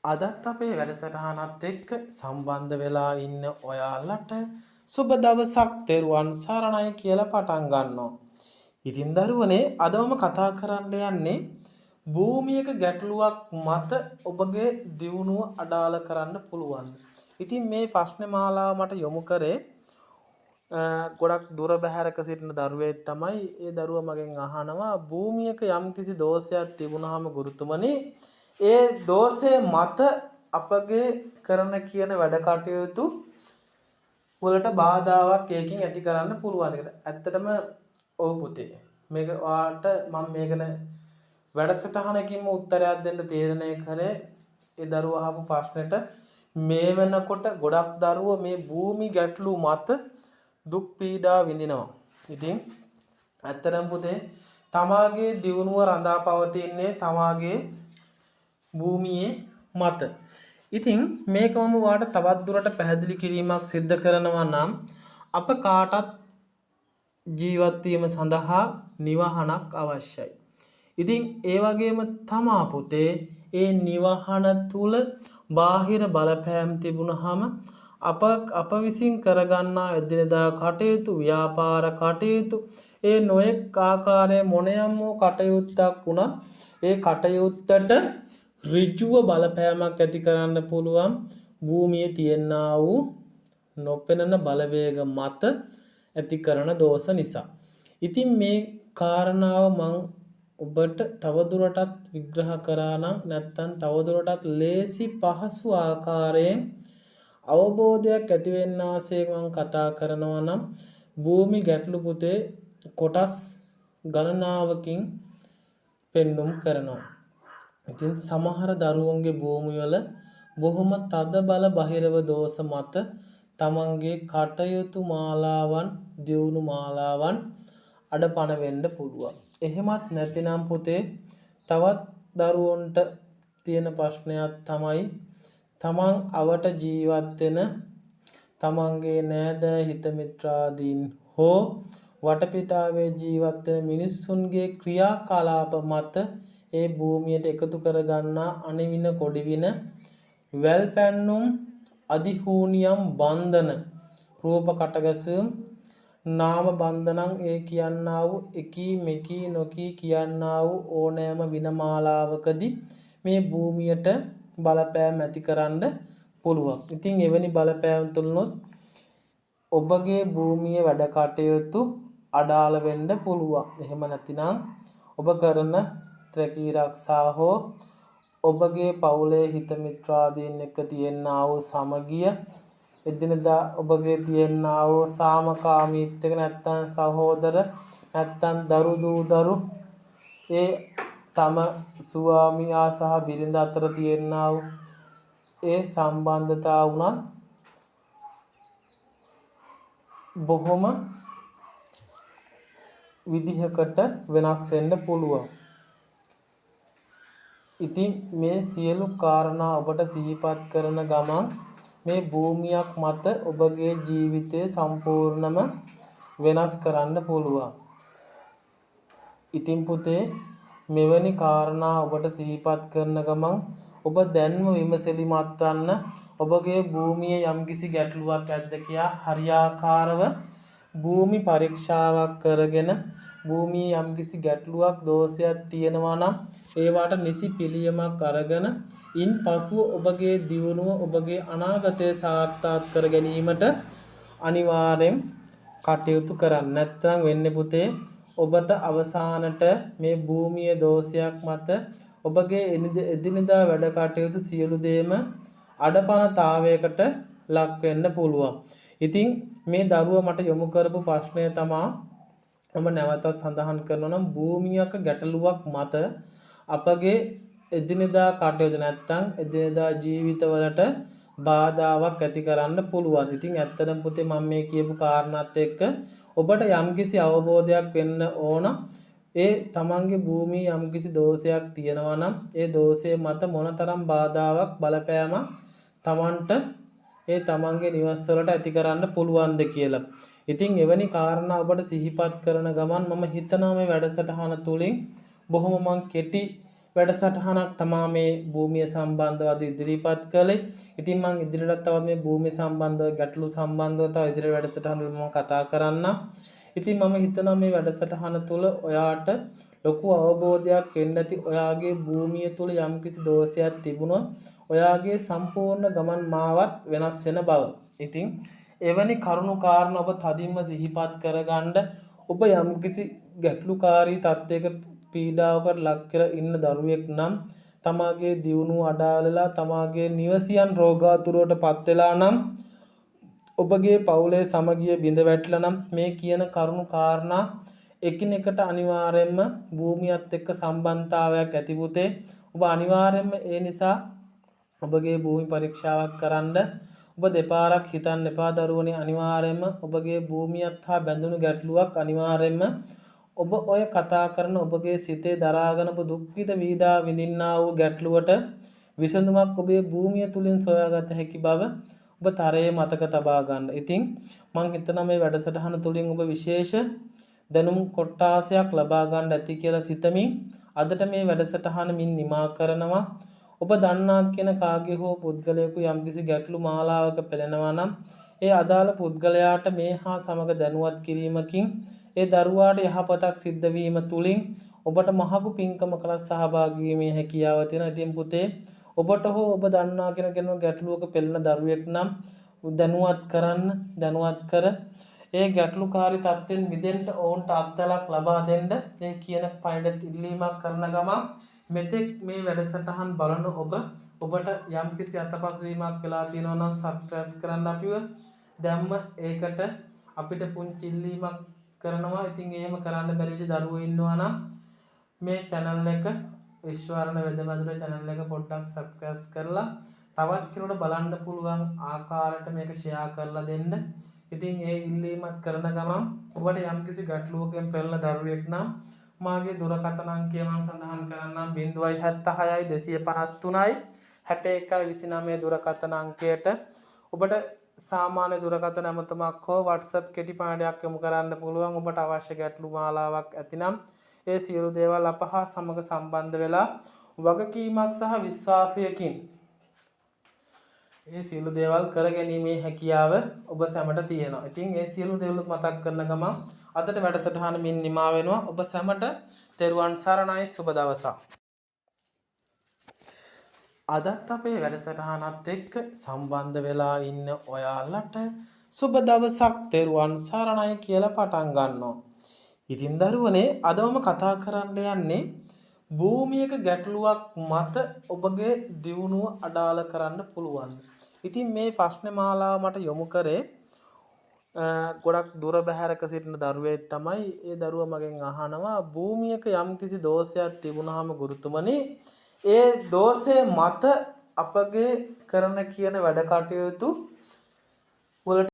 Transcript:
අදත් අපේ වැඩසටහනත් එක්ක සම්බන්ධ වෙලා ඉන්න ඔයාලට සුබ දවසක් තෙරුවන් සරණයි කියලා පටන් ගන්නවා. ඉතින් දරුවනේ අද මම කතා කරන්න යන්නේ භූමියක ගැටලුවක් මත ඔබගේ දියුණුව අඩාල කරන්න පුළුවන්. ඉතින් මේ ප්‍රශ්න මාලාව මට යොමු කරේ ගොඩක් දුර බැහැරක සිටින දරුවෙක් තමයි. ඒ දරුවා මගෙන් අහනවා භූමියක යම්කිසි දෝෂයක් තිබුණාම ගුරුතුමනි ඒ දෝෂය මත අපගේ කරන කියන වැඩ කටයුතු වලට බාධාවක් ඒකින් ඇති කරන්න පුළුවන් කියලා. ඇත්තටම ඔව් පුතේ. මේක ඔයාලට මම මේකන වැඩසටහනකින්ම උත්තරයක් දෙන්න තීරණය කළේ. ඒ දරුවා අහපු ප්‍රශ්නෙට මේ වෙනකොට ගොඩක් දරුවෝ මේ භූමි ගැටලු මත දුක් පීඩා විඳිනවා. ඉතින් ඇත්තටම පුතේ තමාගේ දියුණුව රඳා පවතින්නේ තමාගේ භූමියේ මත. ඉතින් මේක මම ඔයාලට තවත් දුරට පැහැදිලි කිරීමක් සිදු කරනවා නම් අප කාටත් ජීවත් වීම සඳහා නිවහනක් අවශ්‍යයි. ඉතින් ඒ වගේම තමා පුතේ ඒ නිවහන තුල බාහිර බලපෑම් තිබුණාම අප විසින් කරගන්නා එදිනෙදා කටයුතු ව්‍යාපාර කටයුතු ඒ නොයෙක් ආකාරයේ මොනියම් වූ කටයුත්තක් වුණත් ඒ කටයුත්තට ඍජුව බලපෑමක් ඇති කරන්න පුළුවන් භූමියේ තියෙනා වූ නොපෙනෙන බලවේග මත ඇති කරන දෝෂ නිසා. ඉතින් මේ කාරණාව මම ඔබට තවදුරටත් විග්‍රහ කරා නම් නැත්නම් තවදුරටත් ලේසි පහසු ආකාරයෙන් අවබෝධයක් ඇති වෙන්න ආසේ මම කතා කරනවා නම් භූමි ගැටලු පුතේ කොටස් ගණනාවකින් පෙන්눔 කරනවා. ඉතින් සමහර දරුවන්ගේ භූමිවල බොහොම තද බල බහිරව දෝෂ මත තමන්ගේ කටයුතු මාලාවන් දියුණු මාලාවන් අඩපණ වෙන්න පුළුවන්. එහෙමත් නැතිනම් පුතේ තවත් දරුවන්ට තියෙන ප්‍රශ්නයක් තමයි තමන් අවට ජීවත් වෙන තමන්ගේ නෑදෑ හිත මිත්‍රාදීන් හෝ වටපිටාවේ ජීවත් වෙන මිනිස්සුන්ගේ ක්‍රියාකලාප මත ඒ භූමියට එකතු කරගන්නා අනිවින කොඩිවින වැල් පැන්නුම් අධිහූනියම් බන්ධන රූප කටගැසුම් නාම බන්ධනං ඒ කියන්නා වූ එකී මෙකී නොකී කියන්නා වූ ඕනෑම විනමාලාවකදී මේ භූමියට බලපෑම් ඇති කරන්න පුළුවන්. ඉතින් එවැනි බලපෑම් තුලනොත් ඔබගේ භූමියේ වැඩ කටයුතු අඩාල වෙන්න පුළුවන්. එහෙම නැතිනම් ඔබ කරන ත්‍රකී ආරක්ෂා හෝ ඔබගේ පවුලේ හිත මිත්‍රාදීන් එක්ක තියෙනා වූ සමගිය එදිනදා ඔබගේ තියෙනා වූ සාමකාමීත්වයක නැත්තම් සහෝදර නැත්තම් දරු ඒ තම ස්වාමියා සහ බිරිඳ අතර තියෙනා වූ ඒ සම්බන්ධතා වුණත් බොහොම විදිහකට වෙනස් වෙන්න පුළුවන්. ඉතින් මේ සියලු කාරණා ඔබට සිහිපත් කරන ගමන් මේ භූමියක් මත ඔබගේ ජීවිතය සම්පූර්ණම වෙනස් කරන්න පුළුවන්. ඉතින් පුතේ මෙවැනි කාරණා ඔබට සිහිපත් කරන ගමන් ඔබ දැන්ම විමසිලිමත් වන්න ඔබගේ භූමියේ යම්කිසි ගැටලුවක් ඇද්ද කියලා හරියාකාරව භූමි පරීක්ෂාවක් කරගෙන භූමියේ යම්කිසි ගැටලුවක් දෝෂයක් තියෙනවා නම් ඒවට නිසි පිළියමක් අරගෙන ඉන්පසුව ඔබගේ දියුණුව ඔබගේ අනාගතය සාර්ථක කර ගැනීමට අනිවාර්යෙන් කටයුතු කරන්න. නැත්නම් වෙන්නේ පුතේ ඔබට අවසානට මේ භූමියේ දෝෂයක් මත ඔබගේ එදිනෙදා වැඩ කටයුතු සියලු දේම අඩපණතාවයකට ලක් වෙන්න පුළුවන්. ඉතින් මේ දරුවා මට යොමු කරපු ප්‍රශ්නය තමයි මම නැවතත් සඳහන් කරනවා නම් භූමියක ගැටලුවක් මත අපගේ එදිනෙදා කටයුතු නැත්තම් එදිනෙදා ජීවිතවලට බාධාවක් ඇති කරන්න පුළුවන්. ඉතින් ඇත්තටම පුතේ මම මේ කියපු කාරණාත් එක්ක ඔබට යම්කිසි අවබෝධයක් වෙන්න ඕන. ඒ තමන්ගේ භූමියේ යම්කිසි දෝෂයක් තියෙනවා නම් ඒ දෝෂය මත මොනතරම් බාධාවක් බලපෑමක් තමන්ට ඒ තමන්ගේ නිවස් වලට ඇති කරන්න පුළුවන්ද කියලා. ඉතින් එවැනි කාරණා ඔබට සිහිපත් කරන ගමන් මම හිතනවා මේ වැඩසටහන තුලින් බොහොම මං කෙටි වැඩසටහනක් තමා මේ භූමිය සම්බන්ධව අද ඉදිරිපත් කළේ. ඉතින් මම ඉදිරියටත් තවත් මේ භූමිය සම්බන්ධව ගැටලු සම්බන්ධව තව ඉදිරි වැඩසටහන් වල මම කතා කරන්නම්. ඉතින් මම හිතනවා මේ වැඩසටහන තුළ ඔයාට ලොකු අවබෝධයක් වෙන්න ඇති. ඔයාගේ භූමිය තුළ යම්කිසි දෝෂයක් තිබුණොත් ඔයාගේ සම්පූර්ණ ගමන් මාවත් වෙනස් වෙන බව. ඉතින් එවැනි කරුණු කාරණා ඔබ තදින්ම සිහිපත් කරගන්න. ඔබ යම්කිසි ගැටලුකාරී තත්ත්වයක පීඩාවකට ලක් කරලා ඉන්න දරුවෙක් නම් තමාගේ දියුණුව අඩාලලා තමාගේ නිවසියන් රෝගාතුරයට පත් වෙලා නම් ඔබගේ පවුලේ සමගිය බිඳ වැටලා නම් මේ කියන කරුණු කාරණා එකිනෙකට අනිවාර්යයෙන්ම භූමියත් එක්ක සම්බන්ධතාවයක් ඇති පුතේ. ඔබ අනිවාර්යයෙන්ම ඒ නිසා ඔබගේ භූමි පරීක්ෂාවක් කරන්න. ඔබ දෙපාරක් හිතන්න එපා දරුවනේ. අනිවාර්යයෙන්ම ඔබගේ භූමියත් හා බැඳුණු ගැටලුවක් අනිවාර්යයෙන්ම ඔබ ඔය කතා කරන ඔබගේ සිතේ දරාගෙන ඔබ දුක් විඳා විඳින්නා වූ ගැටලුවට විසඳුමක් ඔබේ භූමිය තුලින් සොයාගත හැකි බව ඔබ තරයේ මතක තබා ගන්න. ඉතින් මම හිතනවා මේ වැඩසටහන තුලින් ඔබ විශේෂ දැනුම් කොටාසයක් ලබා ගන්න ඇති කියලා සිතමින් අදට මේ වැඩසටහන මින් නිමා කරනවා. ඔබ දන්නා කියන කාගේ හෝ පුද්ගලයෙකු යම්කිසි ගැටලු මාලාවක පෙළෙනවා නම් ඒ අදාළ පුද්ගලයාට මේ හා සමග දැනුවත් කිරීමකින් ඒ දරුවාට යහපතක් සිද්ධ වීම තුලින් ඔබට මහඟු පින්කමකට සහභාගී වීමේ හැකියාව තියෙනවා. ඉතින් පුතේ ඔබට හෝ ඔබ දන්නා කියන ගැටලුවක පෙළෙන දරුවෙක් නම් දැනුවත් කරන්න. දැනුවත් කර ඒ ගැටලුකාරී තත්ත්වෙන් මිදෙන්න ඔවුන්ට අත්දැකීමක් ලබා දෙන්න ඒ කියන පණිඩ ඉල්ලීමක් කරන ගමන් මෙතෙක් මේ වැඩසටහන් බලන ඔබට යම්කිසි අතපසුවීමක් වෙලා තියෙනවා නම් සබ්ස්ක්‍රයිබ් කරන්න අපිව දැම්ම ඒකට අපිට පුංචි ඉල්ලීමක් කරනවා. ඉතින් එහෙම කරන්න බැරි විදිහ දරුවෝ ඉන්නවා නම් මේ channel එක විශ්වරණ වෙදමදුර channel එක පොඩ්ඩක් subscribe කරලා තවත් කෙනෙකුට බලන්න පුළුවන් ආකාරයට මේක share කරලා දෙන්න. ඉතින් ඒ ඉල්ලීමත් කරන ගමන් ඔබට යම්කිසි ගැටලුවකින් පෙළෙන දරුවෙක් නම් මාගේ දුරකථන අංකය මම සඳහන් කරන්නම් 076 253 61 29 දුරකථන අංකයට ඔබට සාමාන්‍ය දුරකථන ඇමතුමක් හෝ WhatsApp කෙටි පාඩයක් යොමු කරන්න පුළුවන්. ඔබට අවශ්‍ය ගැටලු මාලාවක් ඇතිනම් ඒ සියලු දේවල් අප හා සමග සම්බන්ධ වෙලා වගකීමක් සහ විශ්වාසයකින් ඒ සියලු දේවල් කරගැනීමේ හැකියාව ඔබ සැමට තියෙනවා. ඉතින් ඒ සියලු දේවල් මතක් කරන ගමන් අදට වැඩසටහන මින් නිමා වෙනවා. ඔබ සැමට තෙරුවන් සරණයි. සුබ දවසක්. අදත් අපේ වැඩසටහනත් එක්ක සම්බන්ධ වෙලා ඉන්න ඔයාලට සුබ දවසක් තෙරුවන් සරණයි කියලා පටන් ගන්නවා. ඉතින් දරුවනේ අද මම කතා කරන්න යන්නේ භූමියක ගැටලුවක් මත ඔබගේ දියුණුව අඩාල කරන්න පුළුවන්. ඉතින් මේ ප්‍රශ්න මාලාව මට යොමු කරේ ගොඩක් දුර බැහැරක සිටින දරුවෙක් තමයි. ඒ දරුවා මගෙන් අහනවා භූමියක යම්කිසි දෝෂයක් තිබුණාම ගුරුතුමනි ඒ දෝෂය මත අපගේ කරන කියන වැඩ කටයුතු වලට